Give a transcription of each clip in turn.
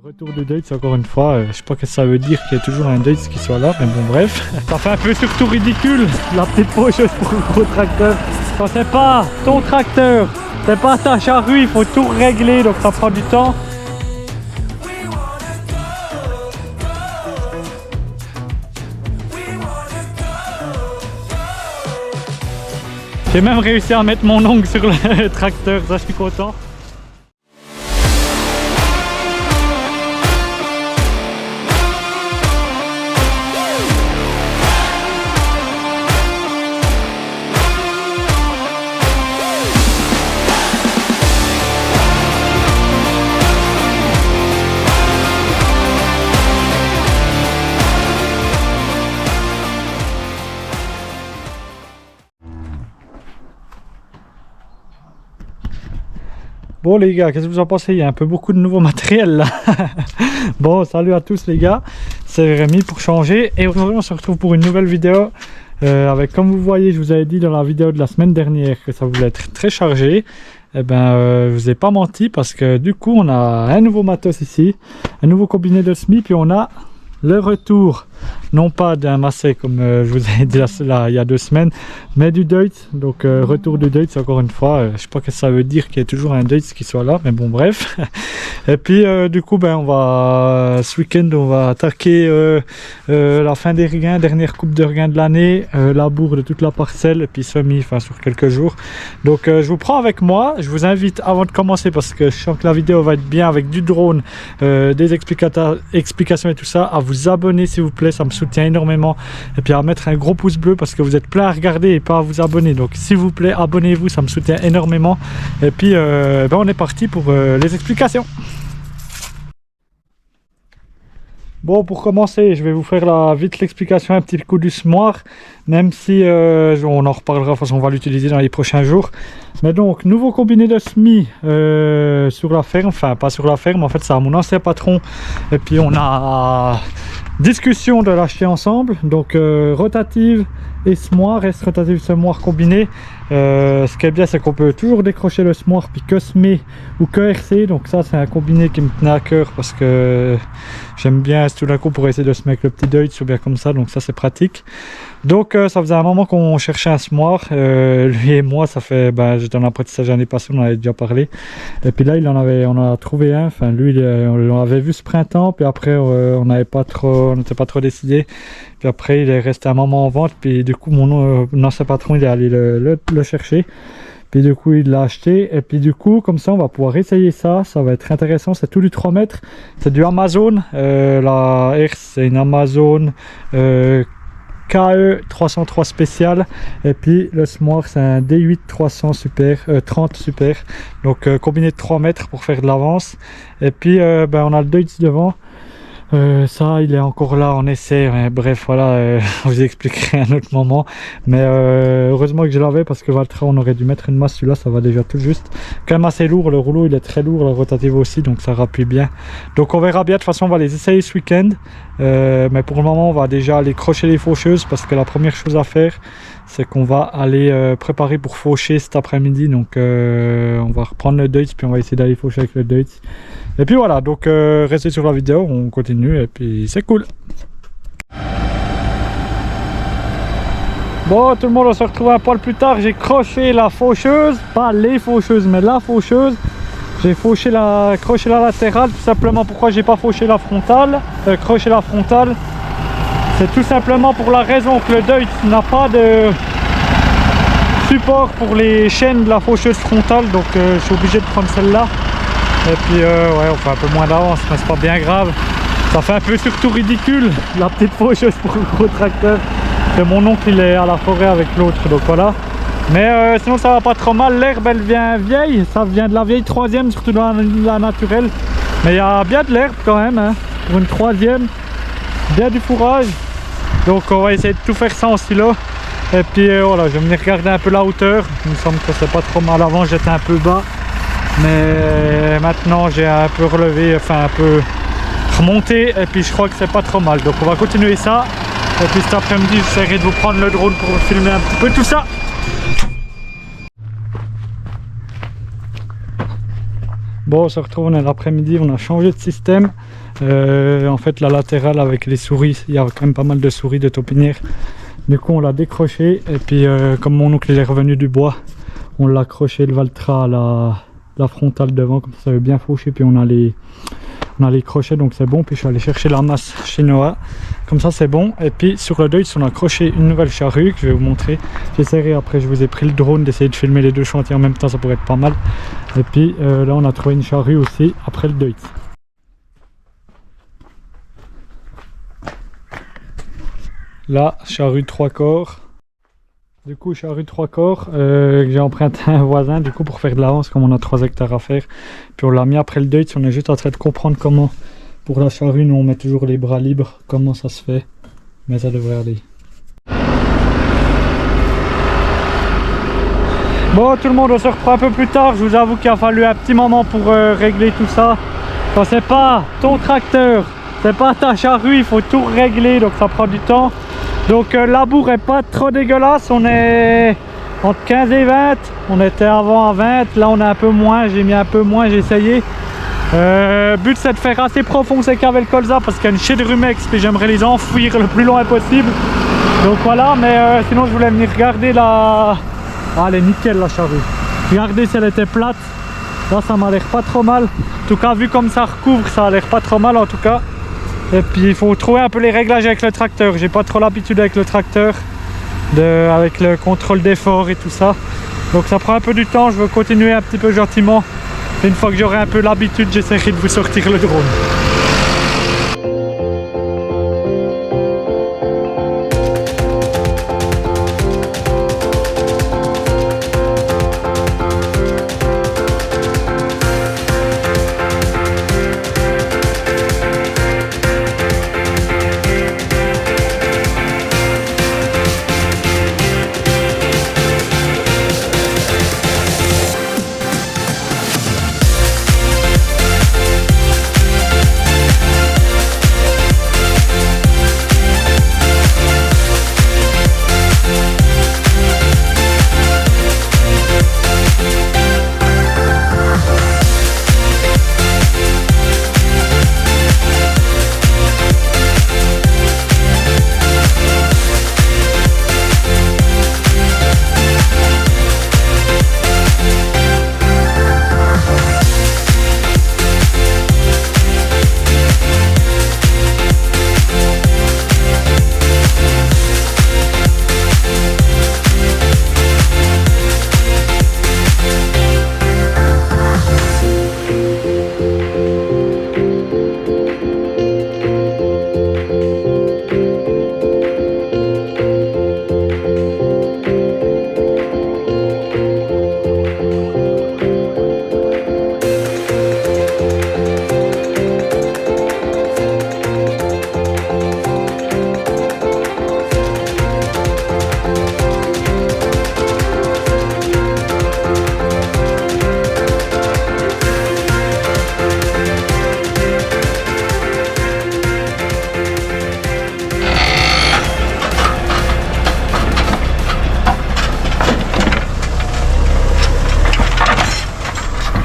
Retour de Deutz encore une fois, je sais pas ce que ça veut dire qu'il y ait toujours un Deutz qui soit là, mais bon bref. Ça fait un peu surtout ridicule, la petite faucheuse pour le gros tracteur. Quand c'est pas ton tracteur, c'est pas ta charrue, il faut tout régler donc ça prend du temps. J'ai même réussi à mettre mon ongle sur le tracteur, ça je suis content. Bon les gars, qu'est-ce que vous en pensez? Il y a un peu beaucoup de nouveaux matériels là. Bon, salut à tous les gars, c'est Rémi pour changer. Et aujourd'hui on se retrouve pour une nouvelle vidéo avec, comme vous voyez, je vous avais dit dans la vidéo de la semaine dernière que ça voulait être très chargé. Eh ben, je vous ai pas menti parce que du coup on a un nouveau matos ici, un nouveau combiné de SMI, puis on a le retour, non pas d'un Massey comme je vous ai dit là, il y a 2 semaines, mais du Deutz. Donc retour du Deutz encore une fois, je sais pas ce que ça veut dire qu'il y ait toujours un Deutz qui soit là, mais bon bref. Et puis du coup ben on va ce week-end on va attaquer la fin des regains, dernière coupe de regains de l'année, labour de toute la parcelle et puis semis, enfin sur quelques jours. Donc je vous prends avec moi, je vous invite avant de commencer, parce que je sens que la vidéo va être bien avec du drone, des explications et tout ça, à vous abonner s'il vous plaît, ça me soutient énormément, et puis à mettre un gros pouce bleu parce que vous êtes plein à regarder et pas à vous abonner, donc s'il vous plaît abonnez-vous, ça me soutient énormément. Et puis ben on est parti pour les explications. Bon, pour commencer, je vais vous faire vite l'explication, un petit coup du semoir, même si on en reparlera, de toute façon on va l'utiliser dans les prochains jours. Mais donc, nouveau combiné de SMI sur la ferme, enfin pas sur la ferme, en fait c'est à mon ancien patron, et puis on a discussion de l'acheter ensemble, donc rotative et semoir, reste rotative semoir combiné. Ce qui est bien, c'est qu'on peut toujours décrocher le semoir puis que semer ou que RC, donc ça c'est un combiné qui me tenait à cœur parce que j'aime bien tout d'un coup pour essayer de semer avec le petit Deutz ou bien comme ça, donc ça c'est pratique. Donc ça faisait un moment qu'on cherchait un semoir, lui et moi, ça fait, j'étais en apprentissage l'année passée, on en avait déjà parlé, et puis là on en a trouvé un, enfin lui on l'avait vu ce printemps, puis après on n'était pas trop décidé, puis après il est resté un moment en vente, puis du coup mon ancien patron il est allé le chercher, puis du coup il l'a acheté, et puis du coup comme ça on va pouvoir essayer ça, ça va être intéressant. C'est tout du 3 mètres, c'est du Amazon, la herse c'est une Amazon KE 303 spécial, et puis le semoir c'est un D8 300 super, 30 super, donc combiné de 3 mètres pour faire de l'avance. Et puis on a le Deutz devant. Ça il est encore là en essai, mais bref voilà, je vous expliquerai un autre moment, mais heureusement que je l'avais, parce que Valtra on aurait dû mettre une masse, celui-là ça va déjà tout juste, quand même assez lourd, le rouleau il est très lourd, la rotative aussi, donc ça rappuie bien. Donc on verra bien, de toute façon on va les essayer ce week-end, mais pour le moment on va déjà aller crocher les faucheuses, parce que la première chose à faire c'est qu'on va aller préparer pour faucher cet après-midi, donc on va reprendre le Deutz puis on va essayer d'aller faucher avec le Deutz. Et puis voilà, donc restez sur la vidéo, on continue et puis c'est cool. Bon tout le monde, on se retrouve un poil plus tard, j'ai croché la faucheuse, pas les faucheuses mais la faucheuse. J'ai croché la latérale, tout simplement. Pourquoi j'ai pas fauché la frontale, croché la frontale, c'est tout simplement pour la raison que le Deutz n'a pas de support pour les chaînes de la faucheuse frontale, donc je suis obligé de prendre celle-là. Et puis ouais, on fait un peu moins d'avance, mais c'est pas bien grave. Ça fait un peu surtout ridicule, la petite faucheuse pour le gros tracteur. Et mon oncle il est à la forêt avec l'autre, donc voilà. Mais sinon ça va pas trop mal, l'herbe elle vient vieille, ça vient de la vieille 3e, surtout dans la naturelle. Mais il y a bien de l'herbe quand même, hein, pour une 3e, bien du fourrage. Donc on va essayer de tout faire ça en silo. Et puis voilà, je vais venir regarder un peu la hauteur. Il me semble que c'est pas trop mal, avant j'étais un peu bas. Mais maintenant j'ai un peu relevé, enfin un peu remonté, et puis je crois que c'est pas trop mal. Donc on va continuer ça. Et puis cet après-midi j'essaierai de vous prendre le drone pour filmer un petit peu tout ça. Bon, on se retrouve, on est l'après-midi, on a changé de système. En fait, la latérale avec les souris, il y a quand même pas mal de souris de taupinière. Du coup, on l'a décroché et puis comme mon oncle est revenu du bois, on l'a accroché le Valtra à la frontale devant, comme ça veut bien faucher. Puis on a les crochets, donc c'est bon. Puis je suis allé chercher la masse chez Noah, comme ça c'est bon. Et puis sur le Deutz, on a accroché une nouvelle charrue que je vais vous montrer. J'essaierai après, je vous ai pris le drone d'essayer de filmer les deux chantiers en même temps, ça pourrait être pas mal. Et puis là, on a trouvé une charrue aussi après le Deutz. Là, charrue 3 corps. Du coup, charrue 3 corps que j'ai emprunté à un voisin du coup pour faire de l'avance, comme on a 3 hectares à faire. Puis on l'a mis après le Deutz. On est juste en train de comprendre comment, pour la charrue, nous on met toujours les bras libres, comment ça se fait. Mais ça devrait aller. Bon, tout le monde, on se reprend un peu plus tard. Je vous avoue qu'il a fallu un petit moment pour régler tout ça. Quand c'est pas ton tracteur, c'est pas ta charrue, il faut tout régler, donc ça prend du temps. Donc la bourre est pas trop dégueulasse, on est entre 15 et 20, on était avant à 20, là on est un peu moins, j'ai mis un peu moins, j'ai essayé. Le but c'est de faire assez profond ces caves et le colza parce qu'il y a une chier de rumex et j'aimerais les enfouir le plus loin possible. Donc voilà, mais sinon je voulais venir regarder la... Ah, elle est nickel la charrue. Regardez si elle était plate, là ça m'a l'air pas trop mal. En tout cas vu comme ça recouvre, ça a l'air pas trop mal en tout cas. Et puis il faut trouver un peu les réglages avec le tracteur. J'ai pas trop l'habitude avec le tracteur, avec le contrôle d'effort et tout ça. Donc ça prend un peu du temps, je veux continuer un petit peu gentiment. Et une fois que j'aurai un peu l'habitude, j'essaierai de vous sortir le drone.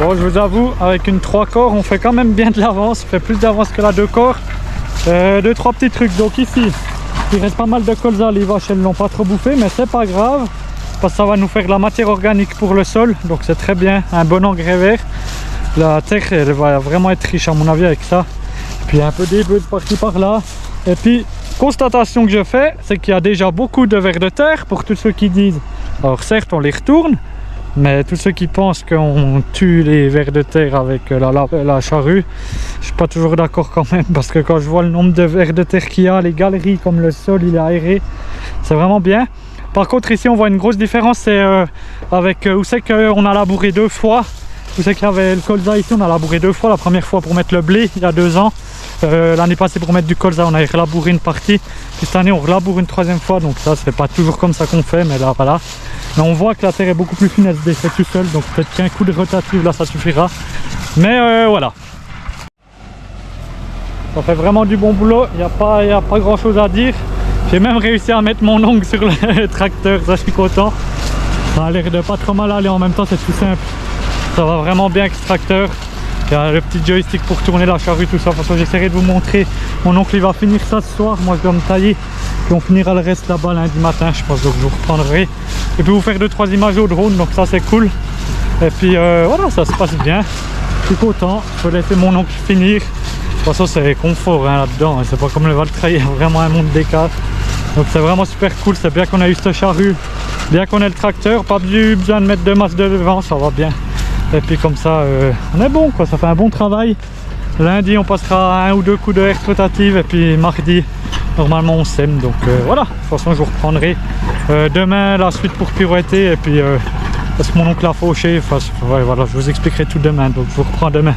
Bon, je vous avoue, avec une 3 corps, on fait quand même bien de l'avance. On fait plus d'avance que la 2 corps. 2-3 petits trucs. Donc ici, il reste pas mal de colza. Les vaches, elles l'ont pas trop bouffé, mais c'est pas grave. Parce que ça va nous faire de la matière organique pour le sol. Donc c'est très bien, un bon engrais vert. La terre, elle va vraiment être riche à mon avis avec ça. Puis un peu d'ébeux par-ci par-là. Et puis, constatation que je fais, c'est qu'il y a déjà beaucoup de vers de terre pour tous ceux qui disent. Alors certes, on les retourne. Mais tous ceux qui pensent qu'on tue les vers de terre avec la charrue, je suis pas toujours d'accord quand même, parce que quand je vois le nombre de vers de terre qu'il y a, les galeries, comme le sol il est aéré, c'est vraiment bien. Par contre ici on voit une grosse différence, c'est avec où c'est qu'on a labouré 2 fois. Où c'est qu'il y avait le colza ici, on a labouré 2 fois, la première fois pour mettre le blé il y a 2 ans. L'année passée pour mettre du colza on a relabouré une partie, puis cette année on relaboure une 3e fois, donc ça c'est pas toujours comme ça qu'on fait, mais là voilà. Mais on voit que la terre est beaucoup plus fine, elle se défait tout seul, donc peut-être qu'un coup de rotative là ça suffira. Mais voilà. Ça fait vraiment du bon boulot, il n'y a pas grand chose à dire. J'ai même réussi à mettre mon ongle sur le tracteur, ça je suis content. Ça a l'air de pas trop mal aller, en même temps c'est tout simple. Ça va vraiment bien avec ce tracteur. Il y a le petit joystick pour tourner la charrue, tout ça. De toute façon, j'essaierai de vous montrer. Mon oncle il va finir ça ce soir. Moi je dois me tailler. Puis on finira le reste là-bas lundi matin, je pense. Donc je vous reprendrai. Et puis vous faire 2-3 images au drone. Donc ça c'est cool. Et puis voilà, ça se passe bien. Je suis content. Je vais laisser mon oncle finir. De toute façon c'est confort hein, là-dedans. C'est pas comme le Valtreie, il y a vraiment un monde d'écart. Donc c'est vraiment super cool. C'est bien qu'on a eu cette charrue. Bien qu'on ait le tracteur. Pas besoin de mettre de masse de devant. Ça va bien. Et puis comme ça on est bon quoi, ça fait un bon travail. Lundi on passera 1 ou 2 coups de exploitative et puis mardi normalement on sème. Donc voilà, de toute façon je vous reprendrai demain la suite pour pirouetter et puis parce que mon oncle a fauché, enfin, ouais, voilà, je vous expliquerai tout demain, donc je vous reprends demain.